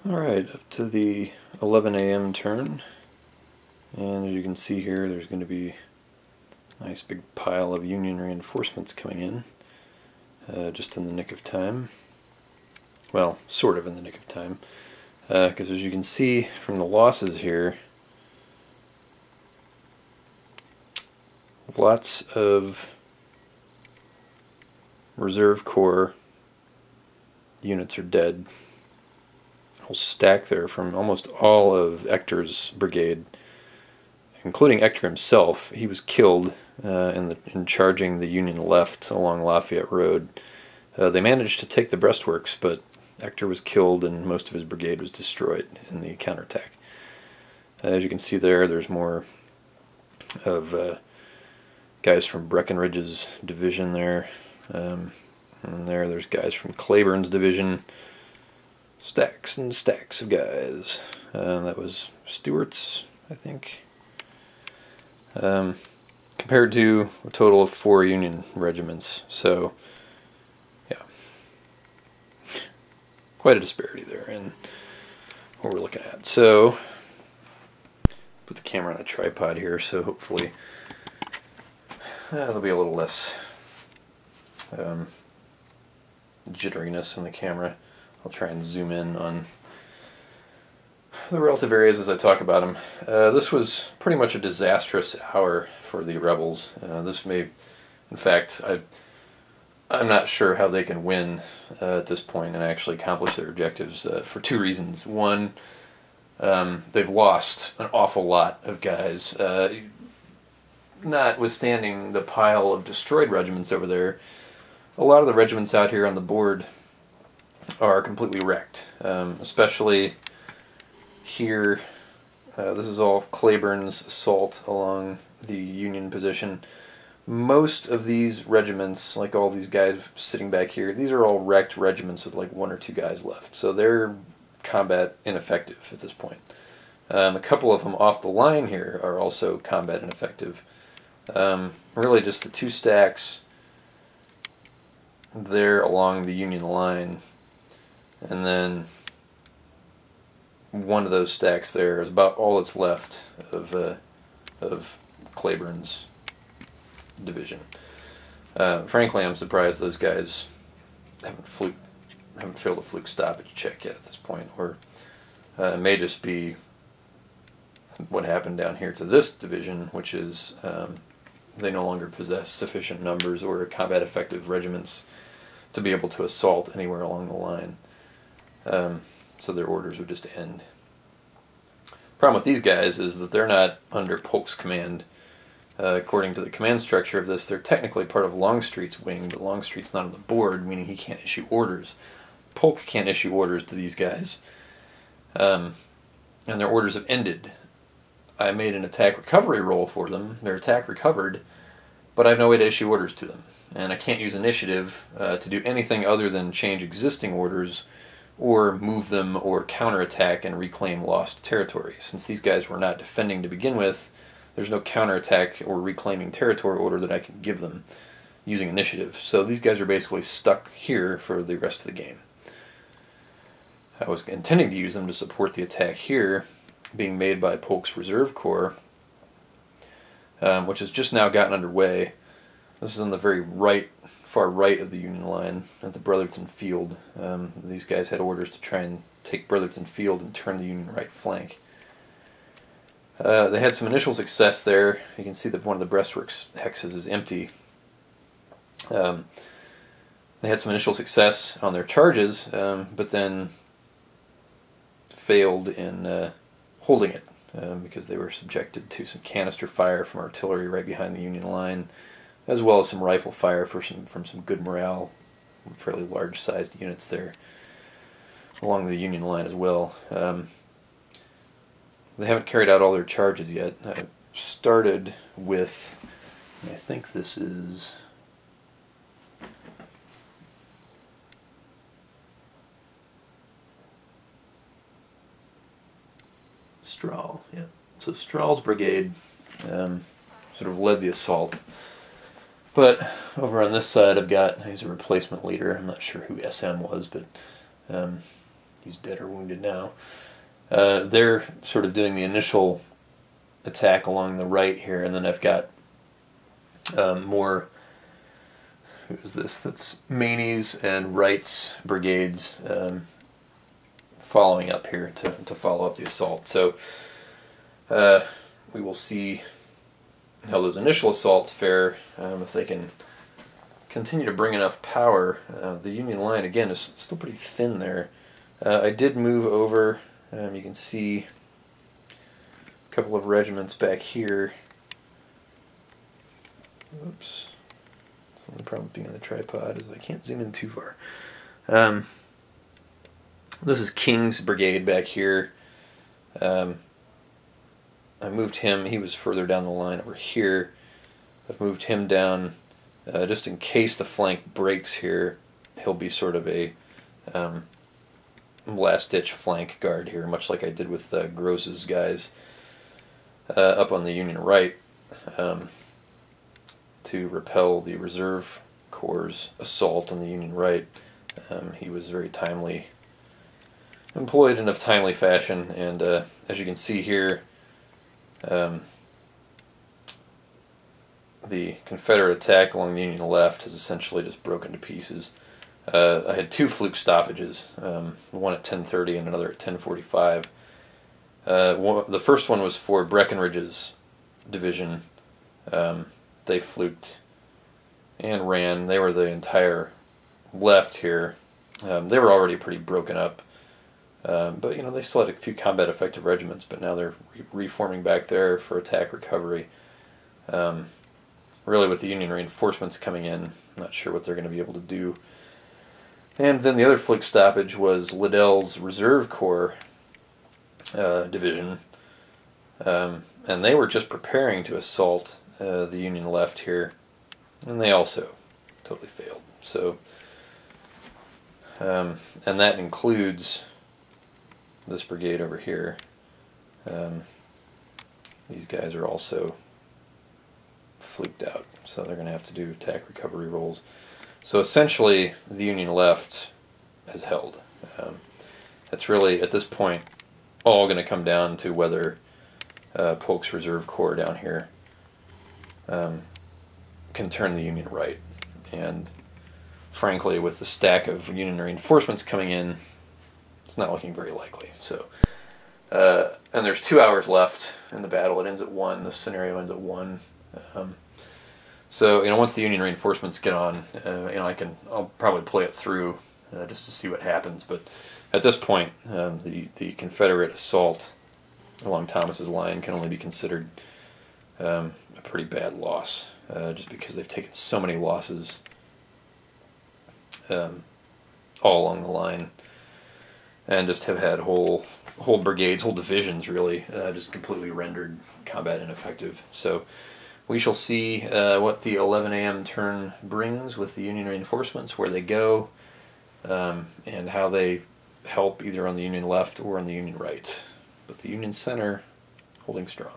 Alright, up to the 11 a.m. turn, and as you can see here, there's going to be a nice big pile of Union reinforcements coming in, just in the nick of time. Well, sort of in the nick of time, because as you can see from the losses here, lots of Reserve Corps units are dead. Whole stack there from almost all of Ector's brigade, including Ector himself. He was killed in charging the Union left along Lafayette Road. They managed to take the breastworks, but Ector was killed and most of his brigade was destroyed in the counterattack. As you can see there, there's more of guys from Breckinridge's division there. And there's guys from Cleburne's division. Stacks and stacks of guys. That was Stewart's, I think. Compared to a total of 4 Union regiments. So, yeah. Quite a disparity there in what we're looking at. So, put the camera on a tripod here, so hopefully there'll be a little less jitteriness in the camera. I'll try and zoom in on the relative areas as I talk about them. This was pretty much a disastrous hour for the rebels. This may, in fact, I'm not sure how they can win at this point and actually accomplish their objectives for 2 reasons. One, they've lost an awful lot of guys. Notwithstanding the pile of destroyed regiments over there, a lot of the regiments out here on the board are completely wrecked, especially here. This is all Cleburne's assault along the Union position. Most of these regiments, like all these guys sitting back here, these are all wrecked regiments with like 1 or 2 guys left, so they're combat ineffective at this point. A couple of them off the line here are also combat ineffective. Really just the 2 stacks there along the Union line, and then one of those stacks there is about all that's left of Cleburne's division. Frankly, I'm surprised those guys haven't failed a fluke stoppage check yet at this point, or it may just be what happened down here to this division, which is they no longer possess sufficient numbers or combat effective regiments to be able to assault anywhere along the line. So their orders would just end. Problem with these guys is that they're not under Polk's command. According to the command structure of this, they're technically part of Longstreet's wing, but Longstreet's not on the board, meaning he can't issue orders. Polk can't issue orders to these guys. And their orders have ended. I made an attack recovery roll for them. Their attack recovered, but I have no way to issue orders to them. And I can't use initiative to do anything other than change existing orders or move them or counterattack and reclaim lost territory. Since these guys were not defending to begin with, there's no counterattack or reclaiming territory order that I can give them using initiative. So these guys are basically stuck here for the rest of the game. I was intending to use them to support the attack here being made by Polk's Reserve Corps, which has just now gotten underway. This is on the very far right of the Union line at the Brotherton Field. These guys had orders to try and take Brotherton Field and turn the Union right flank. They had some initial success there. You can see that one of the breastworks hexes is empty. They had some initial success on their charges, but then failed in holding it because they were subjected to some canister fire from artillery right behind the Union line, as well as some rifle fire from some good morale, fairly large-sized units there along the Union line as well. They haven't carried out all their charges yet. I started with, I think this is Strahl, yeah. So Strahl's brigade sort of led the assault. But over on this side I've got, he's a replacement leader, I'm not sure who SM was, but He's dead or wounded now. They're sort of doing the initial attack along the right here, and then I've got more. Who is this? That's Maney's and Wright's brigades following up here to follow up the assault. So we will see how those initial assaults fare. If they can continue to bring enough power. The Union line, again, is still pretty thin there. I did move over. You can see a couple of regiments back here. Oops. That's the only problem with being on the tripod is I can't zoom in too far. This is King's brigade back here. I moved him. He was further down the line over here. I've moved him down just in case the flank breaks here. He'll be sort of a last-ditch flank guard here, much like I did with Gross's guys up on the Union right, to repel the Reserve Corps' assault on the Union right. He was very timely, employed in a timely fashion, and as you can see here, the Confederate attack along the Union left has essentially just broken to pieces. I had two fluke stoppages, one at 10:30 and another at 10:45. The first one was for Breckinridge's division. They fluked and ran. They were the entire left here. They were already pretty broken up, but you know, they still had a few combat effective regiments, but now they're reforming back there for attack recovery. Really, with the Union reinforcements coming in, I'm not sure what they're going to be able to do. And then the other fluke stoppage was Liddell's Reserve Corps division, and they were just preparing to assault the Union left here, and they also totally failed. So, and that includes this brigade over here. These guys are also fluked out, so they're going to have to do attack recovery rolls. So essentially, the Union left has held. It's really, at this point, all going to come down to whether Polk's Reserve Corps down here can turn the Union right. And frankly, with the stack of Union reinforcements coming in, it's not looking very likely. So, and there's 2 hours left in the battle. It ends at 1. The scenario ends at 1. So, you know, once the Union reinforcements get on, you know, I'll probably play it through just to see what happens. But at this point, the Confederate assault along Thomas's line can only be considered a pretty bad loss, just because they've taken so many losses all along the line, and just have had whole brigades, whole divisions, really, just completely rendered combat ineffective. So we shall see what the 11 a.m. turn brings with the Union reinforcements, where they go, and how they help either on the Union left or on the Union right. But the Union center holding strong.